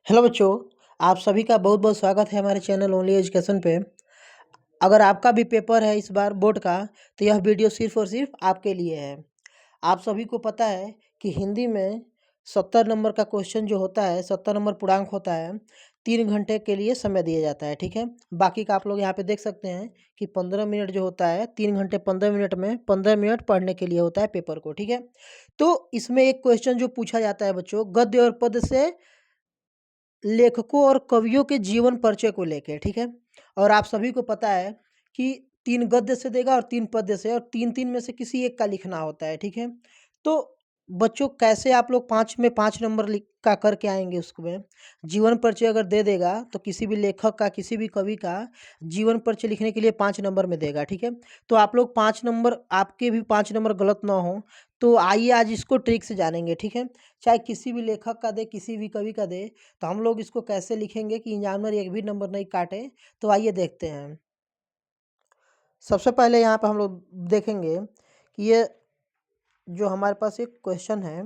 Hello बच्चों, आप सभी का बहुत बहुत स्वागत है हमारे चैनल ओनली एजुकेशन पे। अगर आपका भी पेपर है इस बार बोर्ड का, तो यह वीडियो सिर्फ और सिर्फ आपके लिए है। आप सभी को पता है कि हिंदी में 70 नंबर का क्वेश्चन जो होता है, 70 नंबर पूर्णांक होता है, 3 घंटे के लिए समय दिया जाता है। ठीक है, बाकी का आप लोग यहाँ पे देख सकते हैं कि 15 मिनट जो होता है, 3 घंटे 15 मिनट में 15 मिनट पढ़ने के लिए होता है पेपर को। ठीक है, तो इसमें एक क्वेश्चन जो पूछा जाता है बच्चों, गद्य और पद्य से लेखकों और कवियों के जीवन परिचय को लेके। ठीक है, और आप सभी को पता है कि 3 गद्य से देगा और 3 पद्य से, और 3-3 में से किसी एक का लिखना होता है। ठीक है, तो बच्चों कैसे आप लोग 5 में 5 नंबर लिख का करके आएंगे उसमें। जीवन परिचय अगर दे देगा तो किसी भी लेखक का, किसी भी कवि का जीवन परिचय लिखने के लिए 5 नंबर में देगा। ठीक है, तो आप लोग 5 नंबर, आपके भी 5 नंबर गलत ना हो, तो आइए आज इसको ट्रिक से जानेंगे। ठीक है, चाहे किसी भी लेखक का दे, किसी भी कवि का दे, तो हम लोग इसको कैसे लिखेंगे कि एग्जामिनर एक भी नंबर नहीं काटे। तो आइए देखते हैं। सबसे पहले यहाँ पे हम लोग देखेंगे कि ये जो हमारे पास एक क्वेश्चन है,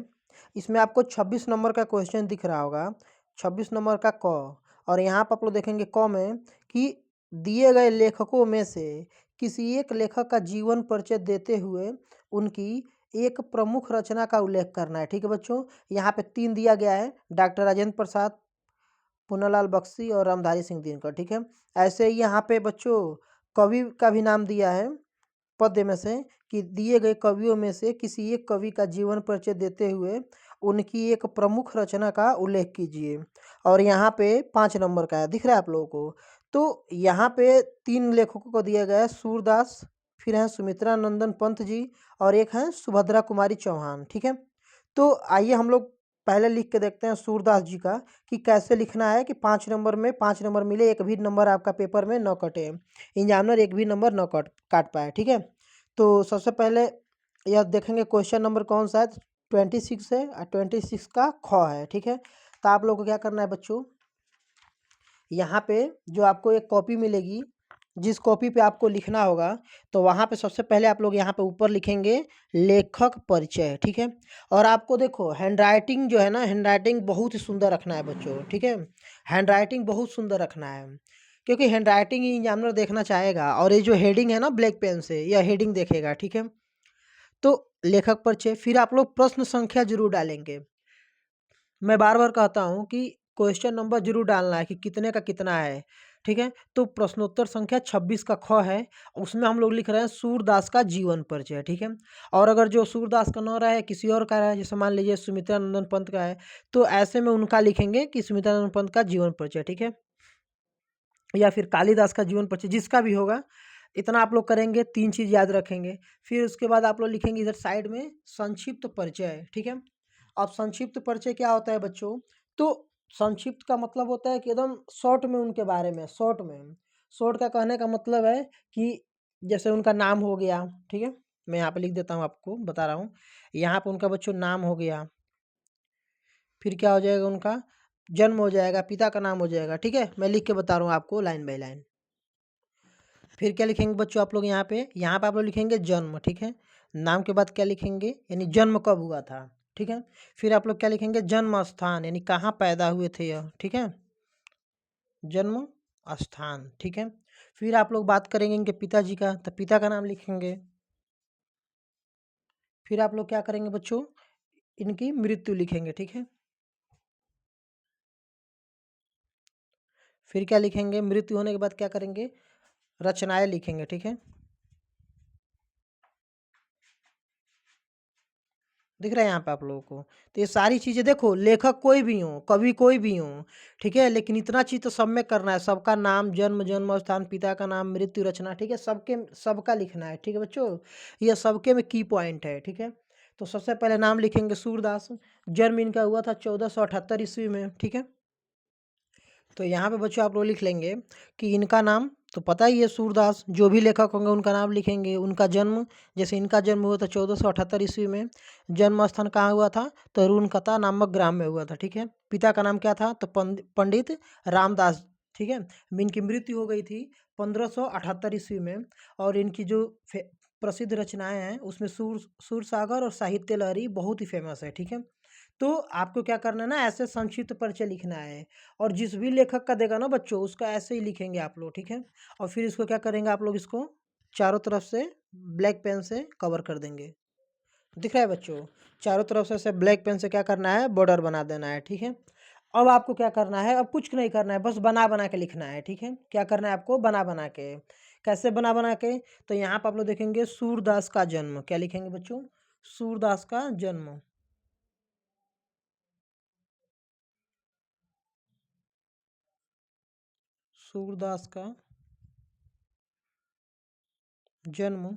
इसमें आपको 26 नंबर का क्वेश्चन दिख रहा होगा, 26 नंबर का क। और यहाँ पर आप लोग देखेंगे क में कि दिए गए लेखकों में से किसी एक लेखक का जीवन परिचय देते हुए उनकी एक प्रमुख रचना का उल्लेख करना है। ठीक है बच्चों, यहाँ पे 3 दिया गया है, डॉक्टर राजेंद्र प्रसाद, पुन्नालाल बख्शी और रामधारी सिंह दिनकर। ठीक है, ऐसे ही यहाँ पे बच्चों कवि का भी नाम दिया है पद्य में से कि दिए गए कवियों में से किसी एक कवि का जीवन परिचय देते हुए उनकी एक प्रमुख रचना का उल्लेख कीजिए। और यहाँ पे 5 नंबर का है, दिख रहा है आप लोगों को। तो यहाँ पे 3 लेखकों को दिया गया है, सूरदास, फिर हैं सुमित्रा नंदन पंत जी, और एक हैं सुभद्रा कुमारी चौहान। ठीक है, तो आइए हम लोग पहले लिख के देखते हैं सूरदास जी का कि कैसे लिखना है कि 5 नंबर में 5 नंबर मिले, एक भी नंबर आपका पेपर में न कटे, एग्जामिनर एक भी नंबर न काट पाए। ठीक है, तो सबसे पहले यह देखेंगे क्वेश्चन नंबर कौन सा है, 26 है और 26 का ख है। ठीक है, तो आप लोग को क्या करना है बच्चों, यहाँ पे जो आपको एक कॉपी मिलेगी, जिस कॉपी पे आपको लिखना होगा, तो वहाँ पे सबसे पहले आप लोग यहाँ पे ऊपर लिखेंगे लेखक परिचय। ठीक है, और आपको देखो हैंडराइटिंग जो है ना, हैंडराइटिंग बहुत ही सुंदर रखना है बच्चों। ठीक है, हैंडराइटिंग बहुत सुंदर रखना है, क्योंकि हैंडराइटिंग ही एग्जामिनर देखना चाहेगा। और ये जो हेडिंग है ना ब्लैक पेन से, यह हेडिंग देखेगा। ठीक है, तो लेखक परिचय, फिर आप लोग प्रश्न संख्या जरूर डालेंगे। मैं बार बार कहता हूँ कि क्वेश्चन नंबर जरूर डालना है कि कितने का कितना है। ठीक है, तो प्रश्नोत्तर संख्या 26 का ख है, उसमें हम लोग लिख रहे हैं सूरदास का जीवन परिचय। ठीक है, और अगर जो सूरदास का न रहे, किसी और का रहे, जैसे मान लीजिए सुमित्रा नंदन पंत का है, तो ऐसे में उनका लिखेंगे कि सुमित्रा नंदन पंत का जीवन परिचय। ठीक है, या फिर कालिदास का जीवन परिचय, जिसका भी होगा। इतना आप लोग करेंगे, 3 चीज़ याद रखेंगे। फिर उसके बाद आप लोग लिखेंगे इधर साइड में संक्षिप्त परिचय। ठीक है, अब संक्षिप्त परिचय क्या होता है बच्चों, तो संक्षिप्त का मतलब होता है कि एकदम शॉर्ट में उनके बारे में, शॉर्ट में। शॉर्ट का कहने का मतलब है कि जैसे उनका नाम हो गया। ठीक है, मैं यहाँ पे लिख देता हूँ, आपको बता रहा हूँ। यहाँ पे उनका बच्चों नाम हो गया, फिर क्या हो जाएगा, उनका जन्म हो जाएगा, पिता का नाम हो जाएगा। ठीक है, मैं लिख के बता रहा हूँ आपको लाइन बाय लाइन। फिर क्या लिखेंगे बच्चों आप लोग, यहाँ पे आप लोग लिखेंगे जन्म। ठीक है, नाम के बाद क्या लिखेंगे, यानी जन्म कब हुआ था। ठीक है, फिर आप लोग क्या लिखेंगे, जन्म स्थान, यानी कहाँ पैदा हुए थे यह। ठीक है, जन्म स्थान। ठीक है, फिर आप लोग बात करेंगे इनके पिताजी का, तो पिता का नाम लिखेंगे। फिर आप लोग क्या करेंगे बच्चों, इनकी मृत्यु लिखेंगे। ठीक है, फिर क्या लिखेंगे, मृत्यु होने के बाद क्या करेंगे, रचनाएं लिखेंगे। ठीक है, दिख रहा है यहाँ पे आप लोगों को। तो ये सारी चीज़ें देखो, लेखक कोई भी हो, कवि कोई भी हो, ठीक है, लेकिन इतना चीज़ तो सब में करना है। सबका नाम, जन्म, जन्म स्थान, पिता का नाम, मृत्यु, रचना। ठीक है, सबके सबका लिखना है। ठीक है बच्चों, ये सबके में की पॉइंट है। ठीक है, तो सबसे पहले नाम लिखेंगे सूरदास, जन्म इनका हुआ था 1478 ईस्वी में। ठीक है, तो यहाँ पे बच्चों आप लोग लिख लेंगे कि इनका नाम तो पता ही है, सूरदास। जो भी लेखक होंगे उनका नाम लिखेंगे, उनका जन्म, जैसे इनका जन्म हुआ था 1478 ईस्वी में। जन्म स्थान कहाँ हुआ था, तो रूनकता नामक ग्राम में हुआ था। ठीक है, पिता का नाम क्या था, तो पंडित रामदास। ठीक है, इनकी मृत्यु हो गई थी 1578 ईस्वी में। और इनकी जो प्रसिद्ध रचनाएं हैं उसमें सूर सागर और साहित्य लहरी बहुत ही फेमस है। ठीक है, तो आपको क्या करना है ना, ऐसे संक्षिप्त परिचय लिखना है और जिस भी लेखक का देगा ना बच्चों उसका ऐसे ही लिखेंगे आप लोग, ठीक है। और फिर इसको क्या करेंगे आप लोग, इसको चारों तरफ से ब्लैक पेन से कवर कर देंगे। दिख रहा है बच्चों, चारों तरफ से ऐसे ब्लैक पेन से क्या करना है, बॉर्डर बना देना है, ठीक है। अब आपको क्या करना है, अब कुछ नहीं करना है, बस बना बना के लिखना है, ठीक है। क्या करना है आपको, बना बना के। कैसे बना बना के, तो यहाँ पर आप लोग देखेंगे सूरदास का जन्म, क्या लिखेंगे बच्चों, सूरदास का जन्म। सूरदास का जन्म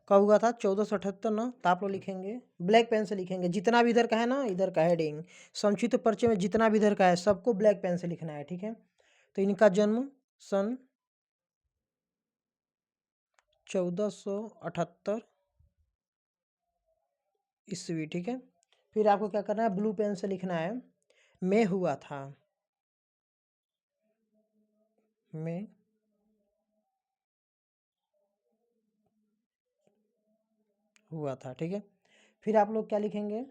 कब हुआ था, 1478 ना। तो आप लोग लिखेंगे ब्लैक पेन से लिखेंगे, जितना भी इधर का है ना, इधर का हेडिंग संक्षिप्त परिचय में जितना भी इधर का है सबको ब्लैक पेन से लिखना है, ठीक है। तो इनका जन्म सन 1478 ईस्वी, ठीक है। फिर आपको क्या करना है, ब्लू पेन से लिखना है, में हुआ था, में हुआ था, ठीक है। फिर आप लोग क्या लिखेंगे,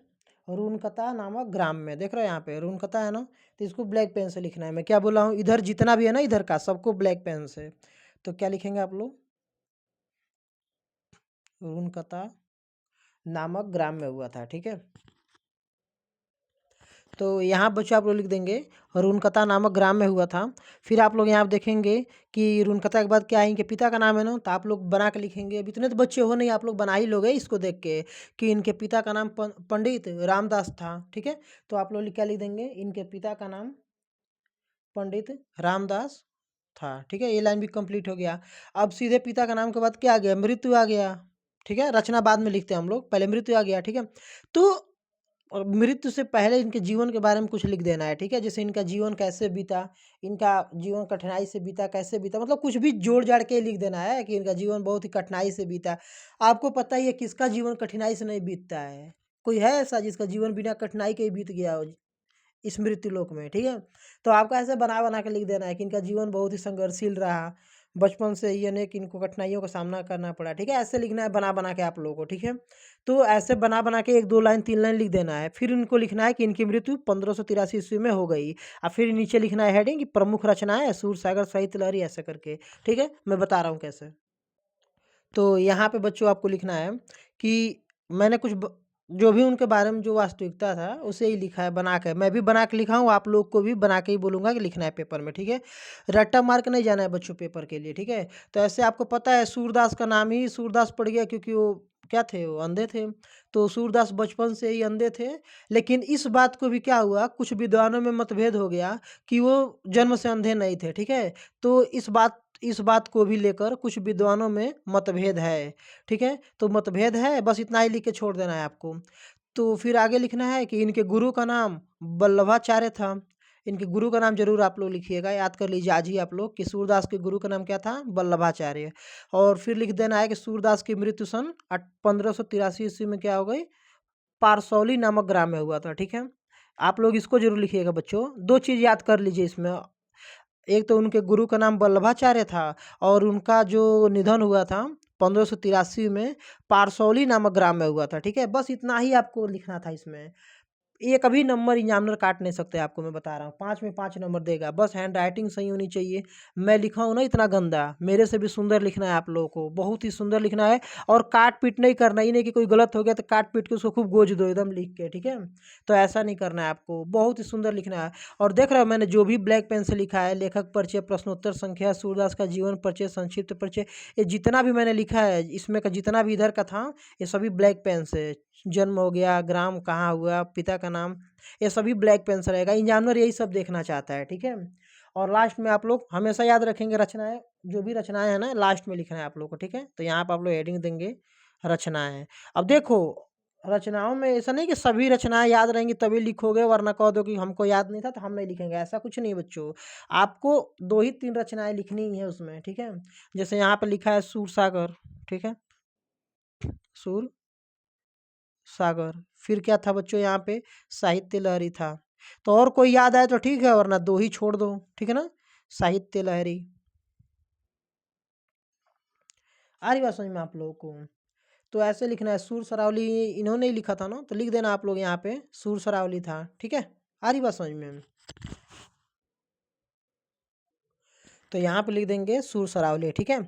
रूनकता नामक ग्राम में, देख रहे हो यहाँ पे रूनकता है ना, तो इसको ब्लैक पेन से लिखना है। मैं क्या बोला हूँ, इधर जितना भी है ना इधर का सबको ब्लैक पेन से। तो क्या लिखेंगे आप लोग, रूनकता नामक ग्राम में हुआ था, ठीक है। तो यहाँ बच्चों आप लोग लिख देंगे रुनकता नामक ग्राम में हुआ था। फिर आप लोग यहाँ देखेंगे कि रुनकता के बाद क्या है, इनके पिता का नाम है ना, तो आप लोग बना के लिखेंगे। अब इतने तो बच्चे हो नहीं, आप लोग बना ही लोगे इसको देख के कि इनके पिता का नाम पंडित रामदास था, ठीक है। तो आप लोग क्या लिख देंगे, इनके पिता का नाम पंडित रामदास था, ठीक है। ये लाइन भी कंप्लीट हो गया। अब सीधे पिता का नाम के बाद क्या आ गया, मृत्यु आ गया, ठीक है। रचना बाद में लिखते हैं हम लोग, पहले मृत्यु आ गया, ठीक है। तो और मृत्यु से पहले इनके जीवन के बारे में कुछ लिख देना है, ठीक है। जैसे इनका जीवन कैसे बीता, इनका जीवन कठिनाई से बीता, कैसे बीता, मतलब कुछ भी जोड़ जाड़ के लिख देना है कि इनका जीवन बहुत ही कठिनाई से बीता। आपको पता ही है किसका जीवन कठिनाई से नहीं बीतता है, कोई है ऐसा जिसका जीवन बिना कठिनाई के ही बीत गया हो इस मृत्यु लोक में, ठीक है। तो आपको ऐसे बना बना के लिख देना है कि इनका जीवन बहुत ही संघर्षशील रहा, बचपन से ही अनेक इनको कठिनाइयों का सामना करना पड़ा, ठीक है। ऐसे लिखना है बना बना के आप लोगों को, ठीक है। तो ऐसे बना बना के एक दो लाइन तीन लाइन लिख देना है। फिर इनको लिखना है कि इनकी मृत्यु 1583 ईस्वी में हो गई। और फिर नीचे लिखना है हेडिंग कि प्रमुख रचनाएं सूरसागर साहित्य लहरी, ऐसे करके, ठीक है। मैं बता रहा हूँ कैसे। तो यहाँ पे बच्चों आपको लिखना है कि मैंने जो भी उनके बारे में जो वास्तविकता था उसे ही लिखा है बना के। मैं भी बना के लिखा हूँ, आप लोग को भी बना के ही बोलूँगा कि लिखना है पेपर में, ठीक है। रट्टा मार्क नहीं जाना है बच्चों पेपर के लिए, ठीक है। तो ऐसे आपको पता है सूरदास का नाम ही सूरदास पड़ गया क्योंकि वो क्या थे, वो अंधे थे। तो सूरदास बचपन से ही अंधे थे। लेकिन इस बात को भी क्या हुआ, कुछ विद्वानों में मतभेद हो गया कि वो जन्म से अंधे नहीं थे, ठीक है। तो इस बात को भी लेकर कुछ विद्वानों में मतभेद है, ठीक है। तो मतभेद है, बस इतना ही लिख के छोड़ देना है आपको। तो फिर आगे लिखना है कि इनके गुरु का नाम वल्लभाचार्य था। इनके गुरु का नाम जरूर आप लोग लिखिएगा, याद कर लीजिए आज ही आप लोग कि सूरदास के गुरु का नाम क्या था, वल्लभाचार्य। और फिर लिख देना है कि सूरदास की मृत्यु सन 1583 ईस्वी में क्या हो गई, पारसौली नामक ग्राम में हुआ था, ठीक है। आप लोग इसको जरूर लिखिएगा बच्चों। दो चीज़ याद कर लीजिए इसमें, एक तो उनके गुरु का नाम वल्लभाचार्य था और उनका जो निधन हुआ था 1583 में पारसौली नामक ग्राम में हुआ था, ठीक है। बस इतना ही आपको लिखना था इसमें। ये कभी नंबर एग्जामिनर काट नहीं सकते, आपको मैं बता रहा हूँ, 5 में 5 नंबर देगा। बस हैंड राइटिंग सही होनी चाहिए। मैं लिखा हूँ ना इतना गंदा, मेरे से भी सुंदर लिखना है आप लोगों को, बहुत ही सुंदर लिखना है। और काट पीट नहीं करना, ही नहीं कि कोई गलत हो गया तो काट पीट के उसको खूब गोज दो एकदम लिख के, ठीक है। तो ऐसा नहीं करना है आपको, बहुत ही सुंदर लिखना है। और देख रहे हो मैंने जो भी ब्लैक पेन से लिखा है, लेखक परिचय, प्रश्नोत्तर संख्या, सूरदास का जीवन परिचय, संक्षिप्त परिचय, ये जितना भी मैंने लिखा है इसमें का जितना भी इधर का था ये सभी ब्लैक पेन से। जन्म हो गया, ग्राम कहाँ हुआ, पिता का नाम, ये सभी ब्लैक पेन से रहेगा। एग्जामिनर यही सब देखना चाहता है, ठीक है। और लास्ट में आप लोग हमेशा याद रखेंगे रचनाएं, जो भी रचनाएं हैं ना लास्ट में लिखना है आप लोग को, ठीक है। तो यहाँ पर आप लोग हेडिंग देंगे रचनाएं। अब देखो रचनाओं में ऐसा नहीं कि सभी रचनाएं याद रहेंगी तभी लिखोगे, वरना कह दो कि हमको याद नहीं था तो हम नहीं लिखेंगे, ऐसा कुछ नहीं बच्चों। आपको दो ही तीन रचनाएं लिखनी ही है उसमें, ठीक है। जैसे यहाँ पे लिखा है सूरसागर, ठीक है, सूर सागर। फिर क्या था बच्चों यहाँ पे, साहित्य लहरी था। तो और कोई याद आए तो ठीक है, वरना दो ही छोड़ दो, ठीक है ना। साहित्य लहरी आ रही बात समझ में आप लोगों को। तो ऐसे लिखना है, सुर सरावली इन्होंने ही लिखा था ना, तो लिख देना आप लोग यहाँ पे सुर सरावली था। ठीक है, आ रही बात समझ में? तो यहाँ पे लिख देंगे सुर सरावली। ठीक है,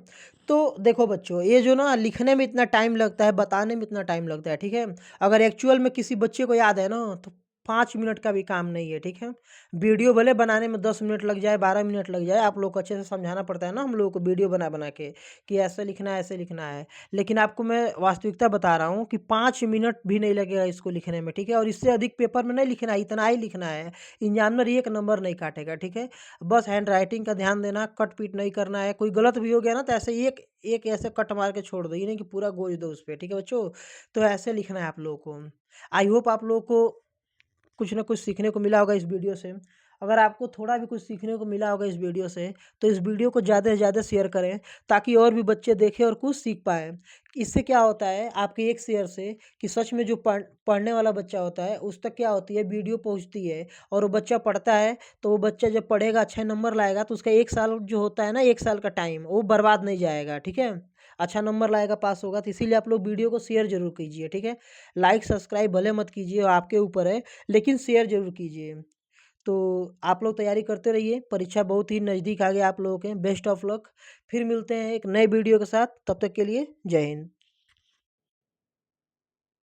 तो देखो बच्चों, ये जो ना लिखने में इतना टाइम लगता है, बताने में इतना टाइम लगता है। ठीक है, अगर एक्चुअल में किसी बच्चे को याद है ना, तो 5 मिनट का भी काम नहीं है। ठीक है, वीडियो भले बनाने में 10 मिनट लग जाए, 12 मिनट लग जाए, आप लोग को अच्छे से समझाना पड़ता है ना हम लोगों को, वीडियो बना बना के कि ऐसे लिखना है, ऐसे लिखना है। लेकिन आपको मैं वास्तविकता बता रहा हूँ कि 5 मिनट भी नहीं लगेगा इसको लिखने में। ठीक है, और इससे अधिक पेपर में नहीं लिखना है, इतना ही लिखना है। एग्जामिनर एक नंबर नहीं काटेगा। ठीक है, बस हैंड राइटिंग का ध्यान देना, कट पीट नहीं करना है। कोई गलत भी हो गया ना, तो ऐसे एक एक ऐसे कट मार के छोड़ दो, ये नहीं कि पूरा गोज दो उस पे। ठीक है बच्चों, तो ऐसे लिखना है आप लोगों को। आई होप आप लोगों को कुछ ना कुछ सीखने को मिला होगा इस वीडियो से। अगर आपको थोड़ा भी कुछ सीखने को मिला होगा इस वीडियो से, तो इस वीडियो को ज़्यादा से ज़्यादा शेयर करें, ताकि और भी बच्चे देखें और कुछ सीख पाएँ। इससे क्या होता है आपके एक शेयर से, कि सच में जो पढ़ने वाला बच्चा होता है उस तक क्या होती है, वीडियो पहुँचती है, और वो बच्चा पढ़ता है। तो वो बच्चा जब पढ़ेगा, अच्छे नंबर लाएगा, तो उसका 1 साल जो होता है ना, 1 साल का टाइम वो बर्बाद नहीं जाएगा। ठीक है, अच्छा नंबर लाएगा, पास होगा। तो इसीलिए आप लोग वीडियो को शेयर ज़रूर कीजिए। ठीक है, लाइक सब्सक्राइब भले मत कीजिए, आपके ऊपर है, लेकिन शेयर ज़रूर कीजिए। तो आप लोग तैयारी करते रहिए, परीक्षा बहुत ही नज़दीक आ गया आप लोगों के। Best of luck. फिर मिलते हैं एक नए वीडियो के साथ, तब तक के लिए जय हिंद।